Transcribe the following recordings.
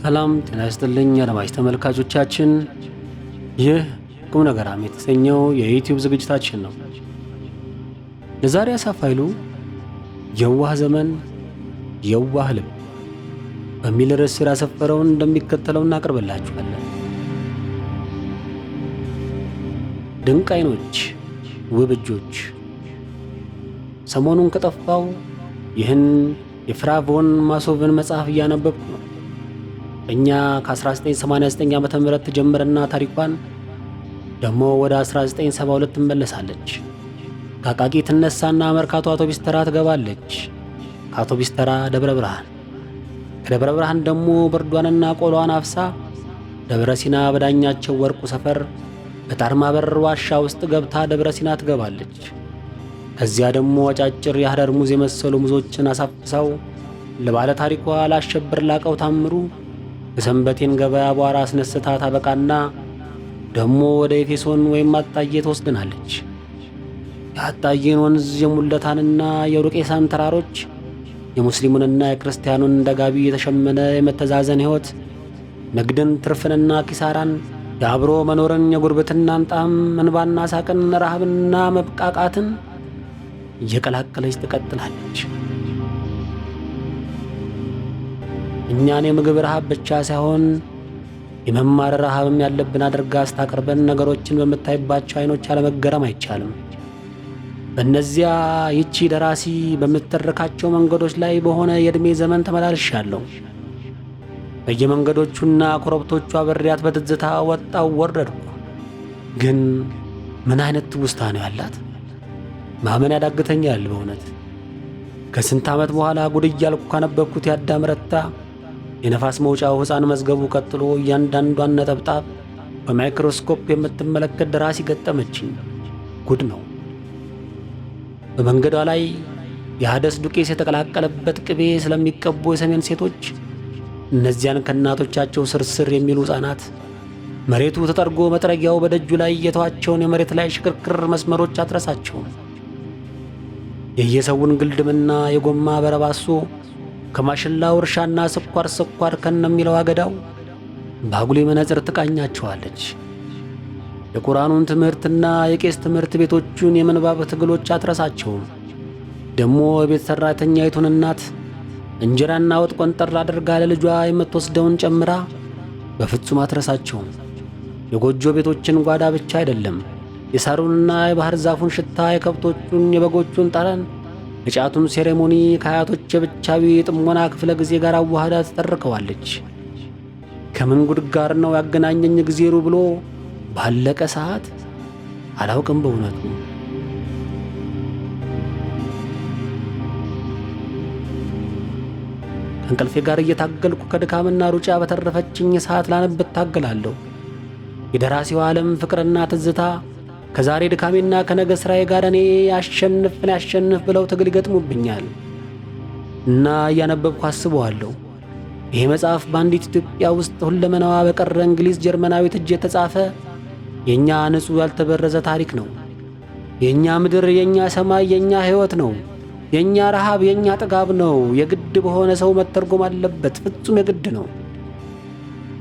ሰላም ጤና ይስጥልኝ አድማጭ ተመልካቾቻችን፣ ይህ ቁም ነገራም የተሰኘው የዩቲዩብ ዝግጅታችን ነው። ለዛሬ አሳፍ ኃይሉ የዋህ ዘመን የዋህ ልብ በሚል ርዕስ ስር ያሰፈረውን እንደሚከተለው እናቀርብላችኋለን። ድንቅ አይኖች፣ ውብ እጆች። ሰሞኑን ከጠፋው ይህን የፍራቮን ማሶቭን መጽሐፍ እያነበብኩ ነው። እኛ ከ1989 ዓመተ ምህረት ጀምረና ታሪኳን ደግሞ ወደ 1972 ትመለሳለች። ከአቃቂ ትነሳና መርካቶ አውቶቢስ ተራ ትገባለች። ከአውቶቢስ ተራ ደብረ ብርሃን፣ ከደብረ ብርሃን ደግሞ ብርዷንና ቆሎዋን አፍሳ ደብረ ሲና በዳኛቸው ወርቁ ሰፈር በጣርማ በር ዋሻ ውስጥ ገብታ ደብረ ሲና ትገባለች። ከዚያ ደግሞ አጫጭር የሐረር ሙዝ የመሰሉ ሙዞችን አሳፍሳው ለባለ ታሪኳ ላሸብር ላቀው ታምሩ የሰንበቴን ገበያ አቧራ አስነስታ ታበቃና ደግሞ ወደ ኤፌሶን ወይም አጣዬ ትወስድናለች። የአጣዬን ወንዝ የሙለታንና የሩቄሳን ተራሮች የሙስሊሙንና የክርስቲያኑን እንደ ጋቢ የተሸመነ የመተዛዘን ሕይወት፣ ንግድን፣ ትርፍንና ኪሳራን፣ የአብሮ መኖርን፣ የጉርብትናን ጣዕም፣ እንባና ሳቅን፣ ረሃብንና መብቃቃትን እየቀላቀለች ትቀጥላለች። እኛን የምግብ ረሃብ ብቻ ሳይሆን የመማር ረሃብም ያለብን አድርጋ ስታቀርበን ነገሮችን በምታይባቸው አይኖች አለመገረም አይቻልም። በእነዚያ ይቺ ደራሲ በምትተርካቸው መንገዶች ላይ በሆነ የዕድሜ ዘመን ተመላልሻለሁ። በየመንገዶቹና ኮረብቶቹ አብሬያት በትዝታ ወጣው ወረድኩ። ግን ምን አይነት ትውስታ ነው ያላት! ማመን ያዳግተኛል በእውነት። ከስንት ዓመት በኋላ ጉድ እያልኩ ካነበብኩት የአዳም ረታ የነፋስ መውጫው ሕፃን መዝገቡ ቀጥሎ እያንዳንዷን ነጠብጣብ በማይክሮስኮፕ የምትመለከት ደራሲ ገጠመችኝ። ጉድ ነው። በመንገዷ ላይ የሐደስ ዱቄስ የተቀላቀለበት ቅቤ ስለሚቀቡ የሰሜን ሴቶች፣ እነዚያን ከእናቶቻቸው ስርስር የሚሉ ሕፃናት፣ መሬቱ ተጠርጎ መጥረጊያው በደጁ ላይ የተዋቸውን የመሬት ላይ ሽክርክር መስመሮች አትረሳቸውም። የየሰውን ግልድምና የጎማ በረባሶ ከማሽላው እርሻና ስኳር ከነሚለው አገዳው በአጉሊ መነጽር ትቃኛቸዋለች። የቁርአኑን ትምህርትና የቄስ ትምህርት ቤቶቹን የምንባብ ትግሎች አትረሳቸውም። ደግሞ የቤት ሠራተኛይቱን እናት እንጀራና ወጥ ቆንጠር አድርጋ ለልጇ የምትወስደውን ጨምራ በፍጹም አትረሳቸውም። የጎጆ ቤቶችን ጓዳ ብቻ አይደለም፣ የሳሩንና የባህር ዛፉን ሽታ፣ የከብቶቹን የበጎቹን ጠረን፣ የጫቱን ሴሬሞኒ ከአያቶች ብቻዊ የጥሞና ክፍለ ጊዜ ጋር አዋህዳ ትጠርከዋለች። ከምን ጉድ ጋር ነው ያገናኘኝ ጊዜሩ ብሎ ባለቀ ሰዓት አላውቅም በእውነቱ። ከእንቅልፌ ጋር እየታገልኩ ከድካምና ሩጫ በተረፈችኝ ሰዓት ላነብ እታገላለሁ። የደራሲው ዓለም ፍቅርና ትዝታ ከዛሬ ድካሜና ከነገ ሥራዬ ጋር እኔ ያሸንፍ ብለው ትግል ይገጥሙብኛል እና እያነበብኩ አስበዋለሁ። ይሄ መጽሐፍ በአንዲት ኢትዮጵያ ውስጥ ሁለመናዋ በቀረ እንግሊዝ ጀርመናዊት እጅ የተጻፈ የእኛ ንጹሕ ያልተበረዘ ታሪክ ነው። የእኛ ምድር፣ የእኛ ሰማይ፣ የእኛ ሕይወት ነው። የእኛ ረሃብ፣ የእኛ ጥጋብ ነው። የግድ በሆነ ሰው መተርጎም አለበት። ፍጹም የግድ ነው።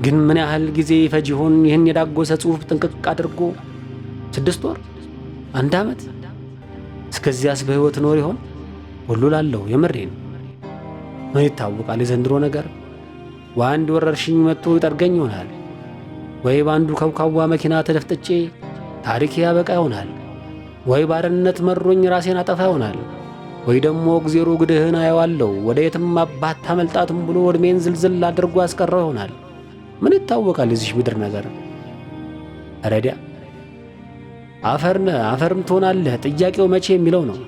ግን ምን ያህል ጊዜ ይፈጅ ይሆን ይህን የዳጎሰ ጽሑፍ ጥንቅቅ አድርጎ? 6 ወር? 1 ዓመት? እስከዚያስ በሕይወት ኖር ይሆን? ሁሉ ላለው የምሬን። ምን ይታወቃል የዘንድሮ ነገር። በአንድ ወረርሽኝ መጥቶ ይጠርገኝ ይሆናል፣ ወይ በአንዱ ከብካዋ መኪና ተደፍጥጬ ታሪክ ያበቃ ይሆናል፣ ወይ ባርነት መሮኝ ራሴን አጠፋ ይሆናል፣ ወይ ደግሞ እግዜሩ ግድህን አየዋለሁ ወደ የትም አባት ታመልጣትም ብሎ ዕድሜን ዝልዝል አድርጎ ያስቀረው ይሆናል። ምን ይታወቃል የዚህ ምድር ነገር። ረዲያ አፈርም ትሆናለህ፣ ጥያቄው መቼ የሚለው ነው።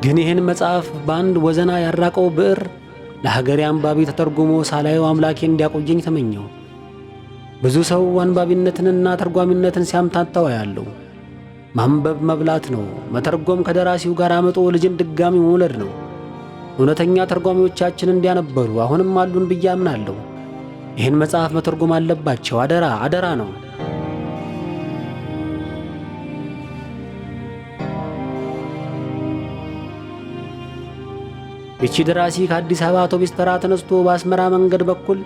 ግን ይህን መጽሐፍ በአንድ ወዘና ያራቀው ብዕር ለሀገሬ አንባቢ ተተርጉሞ ሳላየው አምላኬ እንዲያቆየኝ ተመኘው። ብዙ ሰው አንባቢነትንና ተርጓሚነትን ሲያምታታው ያለው ማንበብ መብላት ነው፣ መተርጎም ከደራሲው ጋር አመጦ ልጅን ድጋሚ መውለድ ነው። እውነተኛ ተርጓሚዎቻችን እንዲያነበሩ አሁንም አሉን ብዬ አምናለሁ። ይህን መጽሐፍ መተርጎም አለባቸው። አደራ ነው። ይቺ ደራሲ ከአዲስ አበባ አውቶቡስ ተራ ተነስቶ በአስመራ መንገድ በኩል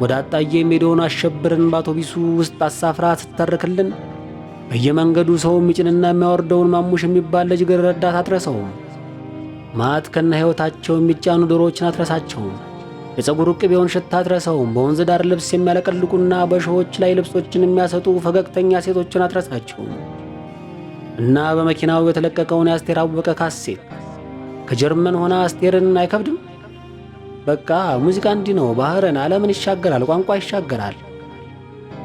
ወደ አጣዬ ሜዳውን አሸብርን በአውቶቢሱ ውስጥ አሳፍራ ስትተርክልን በየመንገዱ ሰው የሚጭንና የሚያወርደውን ማሙሽ የሚባል ልጅ ግን ረዳት አትረሳውም። ማት ከነ ሕይወታቸው የሚጫኑ ዶሮዎችን አትረሳቸውም። የፀጉር ቅቤውን ሽታ አትረሳውም። በወንዝ ዳር ልብስ የሚያለቀልቁና በእሾሆች ላይ ልብሶችን የሚያሰጡ ፈገግተኛ ሴቶችን አትረሳቸውም። እና በመኪናው የተለቀቀውን የአስቴር አወቀ ካሴት ከጀርመን ሆና አስቴርን አይከብድም? በቃ ሙዚቃ እንዲህ ነው። ባህርን፣ ዓለምን ይሻገራል፣ ቋንቋ ይሻገራል።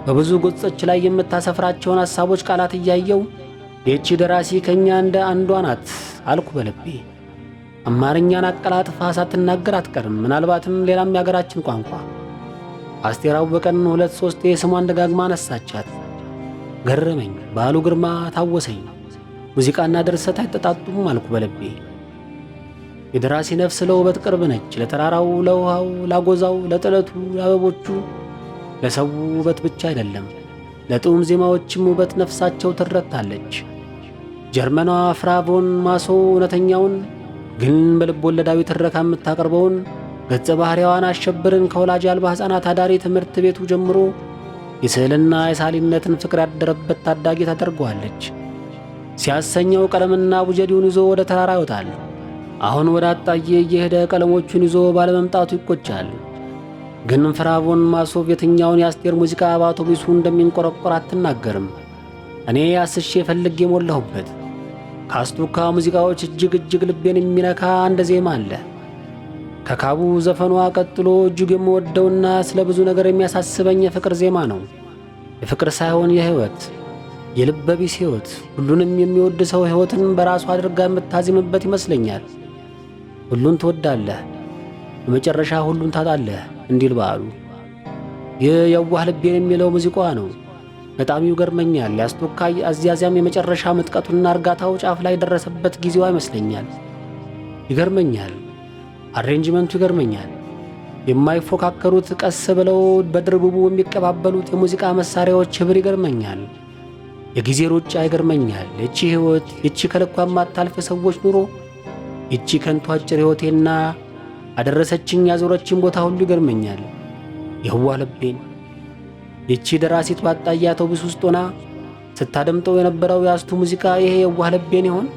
በብዙ ገጾች ላይ የምታሰፍራቸውን ሐሳቦች ቃላት እያየው ይህቺ ደራሲ ከኛ እንደ አንዷ ናት አልኩ በልቤ። አማርኛን አቀላጥፋ ሳትናገር አትቀርም፣ ምናልባትም ሌላም የአገራችን ቋንቋ። አስቴር አወቀን 2-3 ስሟን ደጋግማ አነሳቻት። ገረመኝ። በዓሉ ግርማ ታወሰኝ። ሙዚቃና ድርሰት አይጠጣጡም አልኩ በልቤ። የደራሲ ነፍስ ለውበት ቅርብ ነች። ለተራራው፣ ለውሃው፣ ላጎዛው፣ ለጥለቱ፣ ለአበቦቹ፣ ለሰው ውበት ብቻ አይደለም፣ ለጥዑም ዜማዎችም ውበት ነፍሳቸው ትረታለች። ጀርመኗ ፍራቮን ማሶ እውነተኛውን ግን በልብ ወለዳዊ ትረካ የምታቀርበውን ገጸ ባህሪያዋን አሸብርን ከወላጅ አልባ ሕፃናት አዳሪ ትምህርት ቤቱ ጀምሮ የስዕልና የሳሊነትን ፍቅር ያደረበት ታዳጊ ታደርገዋለች። ሲያሰኘው ቀለምና ቡጀዲውን ይዞ ወደ ተራራ ይወጣል። አሁን ወደ አጣዬ እየሄደ ቀለሞቹን ይዞ ባለመምጣቱ ይቆጫል። ግን ፍራቮን ማሶቭ የትኛውን የአስቴር ሙዚቃ በአውቶቡሱ እንደሚንቆረቆር አትናገርም። እኔ አስሼ ፈልጌ ሞላሁበት። ከአስቱካ ሙዚቃዎች እጅግ ልቤን የሚነካ አንድ ዜማ አለ። ከካቡ ዘፈኗ ቀጥሎ እጅግ የምወደውና ስለ ብዙ ነገር የሚያሳስበኝ የፍቅር ዜማ ነው። የፍቅር ሳይሆን የሕይወት፣ የልበቢስ ሕይወት፣ ሁሉንም የሚወድ ሰው ሕይወትን በራሱ አድርጋ የምታዚምበት ይመስለኛል። ሁሉን ትወዳለህ፣ በመጨረሻ ሁሉን ታጣለህ እንዲል በዓሉ። ይህ የዋህ ልቤን የሚለው ሙዚቃዋ ነው። በጣም ይገርመኛል። የአስቱካ አዝያዚያም የመጨረሻ ምጥቀቱና እርጋታው ጫፍ ላይ ደረሰበት ጊዜዋ ይመስለኛል። ይገርመኛል። አሬንጅመንቱ ይገርመኛል። የማይፎካከሩት ቀስ ብለው በድርብቡ የሚቀባበሉት የሙዚቃ መሳሪያዎች ኅብር ይገርመኛል። የጊዜ ሩጫ ይገርመኛል። ይቺ ሕይወት፣ ይቺ ከልኳ የማታልፍ ሰዎች ኑሮ፣ ይቺ ከንቱ አጭር ሕይወቴና አደረሰችኝ ያዞረችኝ ቦታ ሁሉ ይገርመኛል። የዋህ ልቤን ይቺ ደራሲት ባጣዬ አውቶቡስ ውስጥ ሆና ስታደምጠው የነበረው የአስቱ ሙዚቃ ይሄ የዋህ ልቤን ይሆን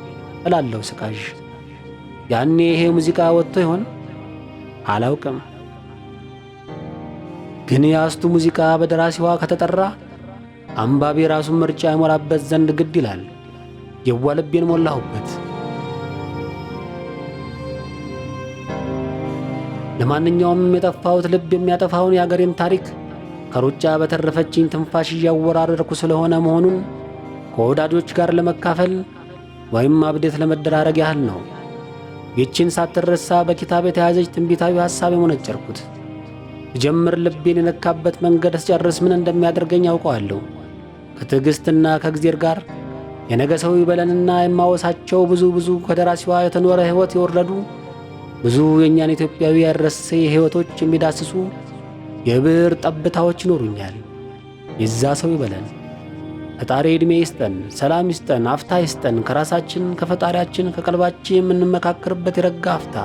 እላለሁ ስቃዥ። ያኔ ይሄ ሙዚቃ ወጥቶ ይሆን አላውቅም። ግን የአስቱ ሙዚቃ በደራሲዋ ከተጠራ አንባቢ ራሱን ምርጫ ይሞላበት ዘንድ ግድ ይላል። የዋህ ልቤን ሞላሁበት። ለማንኛውም የጠፋሁት ልብ የሚያጠፋውን የአገሬን ታሪክ ከሩጫ በተረፈችኝ ትንፋሽ እያወራረድኩ ስለሆነ መሆኑን ከወዳጆች ጋር ለመካፈል ወይም አብዴት ለመደራረግ ያህል ነው። ይህችን ሳትረሳ በኪታብ የተያዘች ትንቢታዊ ሐሳብ የሞነጨርኩት ጀምር ልቤን የነካበት መንገድ ስጨርስ ምን እንደሚያደርገኝ ያውቀዋለሁ። ከትዕግሥትና ከእግዚአብሔር ጋር የነገ ሰው ይበለንና የማወሳቸው ብዙ ከደራሲዋ የተኖረ ሕይወት የወረዱ ብዙ የእኛን ኢትዮጵያዊ ያረሰ ሕይወቶች የሚዳስሱ የብር ጠብታዎች ይኖሩኛል። የዛ ሰው ይበለን። ፈጣሪ ዕድሜ ይስጠን፣ ሰላም ይስጠን፣ አፍታ ይስጠን። ከራሳችን ከፈጣሪያችን ከቀልባችን የምንመካከርበት የረጋ አፍታ።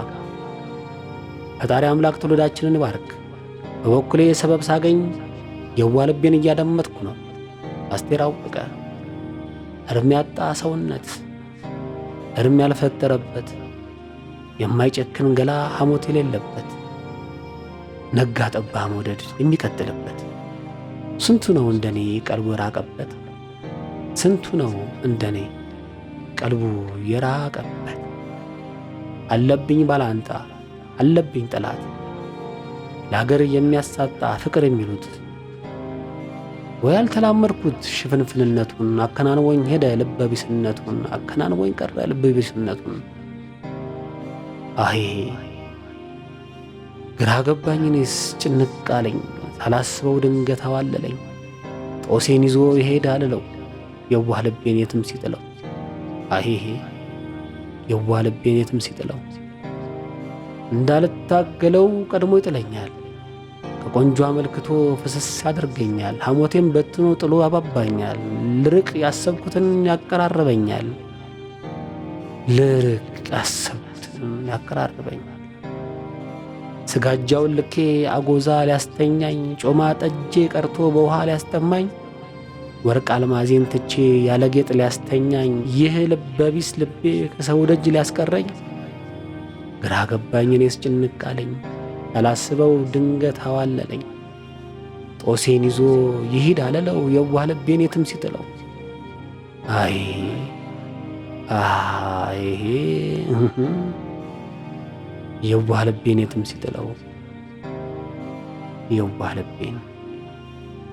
ፈጣሪ አምላክ ትውልዳችንን ይባርክ። በበኩሌ ሰበብ ሳገኝ የዋህ ልቤን እያደመጥኩ ነው። አስቴር አወቀ። እርም ያጣ ሰውነት፣ እርም ያልፈጠረበት፣ የማይጨክን ገላ ሐሞት የሌለበት፣ ነጋ ጠባ መውደድ የሚቀጥልበት። ስንቱ ነው እንደኔ ቀልቡ የራቀበት? ስንቱ ነው እንደኔ ቀልቡ የራቀበት? አለብኝ ባላንጣ፣ አለብኝ ጠላት፣ ለአገር የሚያሳጣ ፍቅር የሚሉት ወይ አልተላመድኩት ሽፍንፍንነቱን፣ አከናንቦኝ ሄደ ልበቢስነቱን፣ አከናንቦኝ ቀረ ልበቢስነቱን። አይ ግራ ገባኝ፣ እኔስ ጭንቅ አለኝ። ሳላስበው ድንገት አዋለለኝ። ጦሴን ይዞ ይሄዳል አልለው የዋህ ልቤን የትም ሲጥለው። አይ የዋህ ልቤን የትም ሲጥለው እንዳልታገለው ቀድሞ ይጥለኛል። ከቆንጆ አመልክቶ ፍስስ ያደርገኛል። ሐሞቴም በትኖ ጥሎ ያባባኛል። ልርቅ ያሰብኩትን ያቀራርበኛል። ልርቅ ያሰብኩትን ያቀራርበኛል። ስጋጃውን ልኬ አጎዛ ሊያስተኛኝ፣ ጮማ ጠጄ ቀርቶ በውሃ ሊያስጠማኝ፣ ወርቅ አልማዜን ትቼ ያለ ጌጥ ሊያስተኛኝ፣ ይህ ልበቢስ ልቤ ከሰው ደጅ ሊያስቀረኝ፣ ግራ ገባኝ እኔስ ጭንቅ አለኝ፣ ያላስበው ድንገት አዋለለኝ። ጦሴን ይዞ ይሂድ አለለው የዋህ ልቤን የትም ሲጥለው። አይ አይ የዋህ ልቤን የትም ሲጥለው፣ የዋህ ልቤን።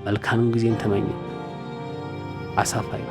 መልካም ጊዜን ተመኘ። አሳፋይ